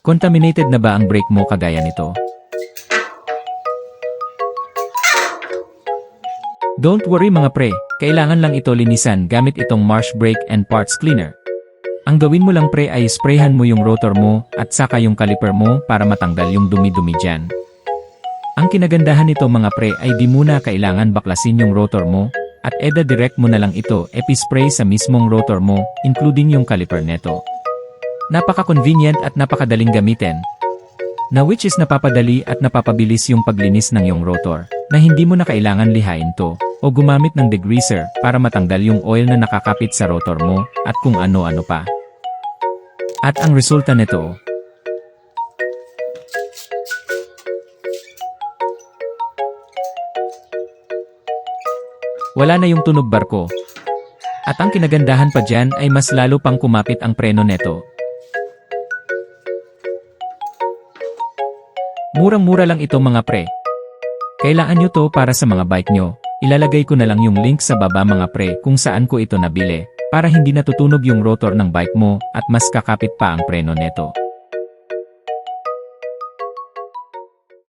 Contaminated na ba ang brake mo kagaya nito? Don't worry mga pre, kailangan lang ito linisan gamit itong Marsh Brake and Parts Cleaner. Ang gawin mo lang pre ay sprayhan mo yung rotor mo at saka yung caliper mo para matanggal yung dumi-dumi dyan. Ang kinagandahan nito mga pre ay di muna kailangan baklasin yung rotor mo at direct mo na lang ito epi-spray sa mismong rotor mo including yung caliper neto. Napaka-convenient at napakadaling gamitin. Na which is napapadali at napapabilis yung paglinis ng yung rotor na hindi mo na kailangan lihain to o gumamit ng degreaser para matanggal yung oil na nakakapit sa rotor mo at kung ano-ano pa. At ang resulta nito, wala na yung tunog barko. At ang kinagandahan pa dyan ay mas lalo pang kumapit ang preno neto. Murang-mura lang ito mga pre. Kailangan nyo to para sa mga bike nyo. Ilalagay ko na lang yung link sa baba mga pre kung saan ko ito nabili para hindi natutunog yung rotor ng bike mo at mas kakapit pa ang preno neto.